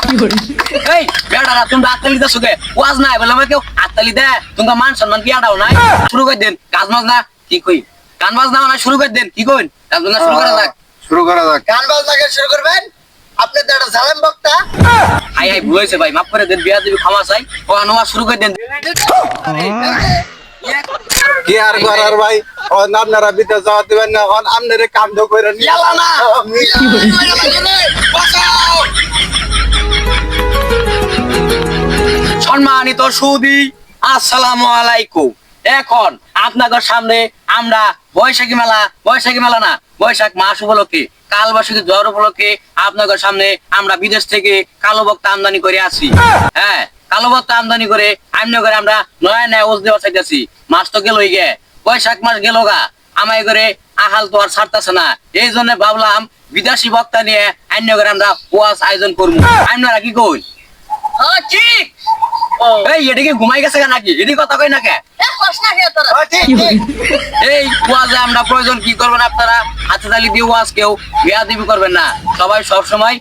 এই বেড়ারা তোমরা আত্তালি দাও সুগে ওয়াজ নাই বলে আমাকে আত্তালি দে তোমরা মান সম্মান কি আড়াও নাই শুরু করে দেন কাজ মাজ না কি কই গান বাজ না শুরু করে দেন কি কইন কাজ না শুরু করা যাক গান বাজনাকে শুরু করবেন আপনি তো একটা জালেম বক্তা। হাই হাই ভুল হয়েছে ভাই মাফ করে দেন বিয়া দিবি ক্ষমা চাই ও আনোয়া শুরু করে দেন কি আর করার ভাই আপনারা বিদেশ যাওয়া দিবেন না আপনারা কাম তো করে ইয়ালা না সম্মানিত সুধী আসসালামু আলাইকুম। এখন আপনাদের সামনে আমরা বৈশাখী মেলা না বৈশাখ মাস উপলক্ষে কালবার্ষিকী জ্বর উপলক্ষে আপনাদের সামনে আমরা বিদেশ থেকে কালো বক্তা আমদানি করে আসি। হ্যাঁ, কালো বক্তা আমদানি করে আমরা নয়া ওজ দেওয়া চাইতেছি। মাস তো গেলই গে, বৈশাখ মাস গেল গা, আমায় করে আহাল তো আর ছাড়তেছে না। এই জন্য ভাবলাম বিদেশি বক্তা নিয়ে আমরা ওয়াজ আয়োজন করবো। আপনারা কি কই? ঠিক। এই এটা কি ঘুমাই গেছে নাকি? এটি কথা কই না কে? এই ওয়াজে আমরা প্রয়োজন কি করবেন আপনারা হাতে তালি দিয়ে ওয়াজ কেউ বেয়াদবি করবেন না। সবাই সব সময়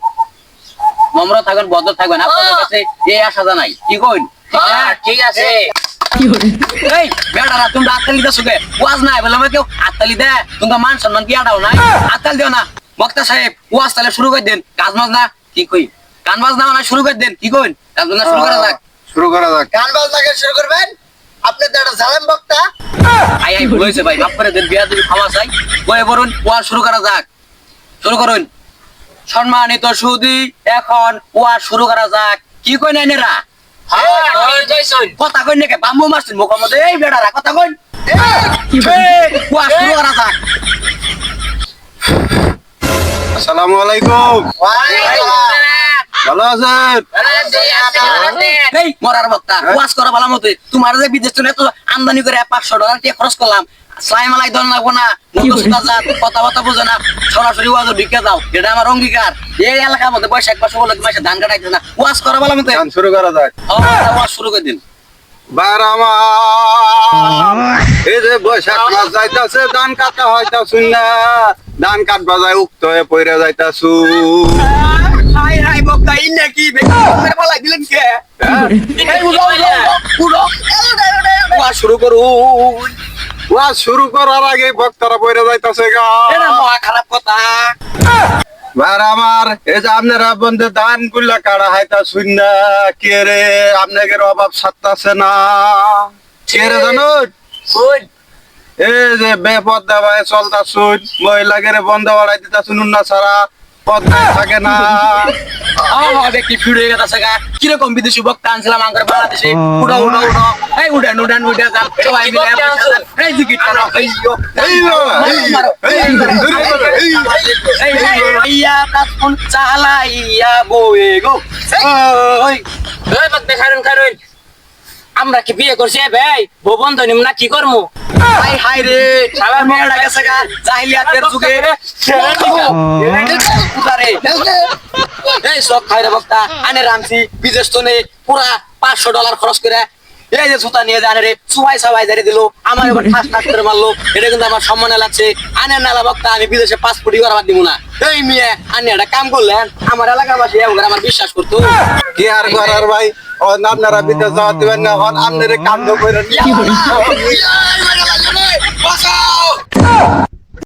নম্র থাকবেন, ভদ্র থাকবেন। আপনাদের কাছে এই আশা জানাই। কি কইন? ঠিক আছে। এই বেড়ারা তোমরা আত্তালি দাও সুগে ওয়াজ নাই বলে আমাকে আত্তালি দে তোমরা মান সম্মান কি আড়াও নাই আত্তালি দিও না। বক্তা সাহেব ওয়াজ তাহলে শুরু করে দেন কাজ মাজ না কি কই গান বাজ না শুরু করে দেন কি কইন কাজ না শুরু করা যাক গান বাজনাকে শুরু করবেন আপনি তো একটা জালেম বক্তা। আই আই ভুল হয়েছে ভাই মাফ করে দেন বিয়া দিবি ক্ষমা চাই বয়ে বলুন ওয়াজ শুরু করা যাক শুরু করুন। সম্মানিত সুধী এখন ওয়াজ শুরু করা যাক কি কই না নেরা কথা কই নাকি বাম্বু মারছেন মুখের মধ্যে এই বেড়ারা কথা কই ওয়াজ শুরু করা যাক। আসসালামু আলাইকুম। ভালো আছেন? এই মরার বক্তা ওয়াজ করা ভালো মতো তোমার যে বিদেশ থেকে এত আমদানি করে $500 দিয়ে খরচ করলাম সালাম আলাই দন লাগবো না কথা বুঝে না সরাসরি ওয়াজ ভিক্ষা দাও এটা আমার অঙ্গীকার। এই এলাকার মধ্যে বৈশাখ মাস বলে মাসে ধান কাটাইতে না ওয়াজ করা ভালো মতো গান শুরু করা যাক। ওয়াজ শুরু করে দিন। এই যে বৈশাখ মাস যাইতাছে ধান কাটা হইতাছুন না ধান কাট বাজায় উক্ত হয়ে পইরা যাইতাছু। হাই হাই বক্তা ইন নাকি বেকার বলা দিলেন কে এই উড়ো ওয়াজ শুরু করুন। ওয়াজ শুরু করার আগে বক্তারা পইরা যাইতাছে গা। এটা মহা খারাপ কথা। আর আমার এই যে আপনারা বন্ধু ধান গুলা কাটা হইতাছুন না কে রে আপনাদের অভাব সারতাছে না কে রে জানুন? এই যে বেপদ্দা ভাই চলতাছুন মহিলাকে বন্ধ বাড়াই দিতাছুন না ছাড়া পদ্মা থাকে না। দেখি ফিরে গেছে গা কিরকম বিদেশি বক্তা আনছিলাম আমার বাংলাদেশে উড়ো এই উড়ান যান সবাই মিলে এই টিকিট করো ইয়া কাকুন চালাইয়া বয়ে গো ওই ওই বাদ খারুন আমরা কি বিয়ে করছি ভাই ভবন ধনিম না কি করমু? হাই হাই রে সারা মেয়েরা গেছে গা জাহিলিয়াতের যুগে এই সব খাইরে বক্তা আনে রামছি বিদেশ তো নেই পুরা $500 খরচ করে এই যে জুতা নিয়ে জানে রে সবাই জারি দিল আমার এবার ঠাস করে মারলো। এটা কিন্তু আমার সম্মানে লাগছে। আনের নালা বক্তা আমি বিদেশে পাসপোর্টই করাবার দিব না। এই মেয়ে আনি একটা কাম করলেন আমার এলাকাবাসী আমার বিশ্বাস করতো। কি আর করার ভাই আপনারা বিদেশ যাওয়া দিবেন না আপনারা কাম তো করে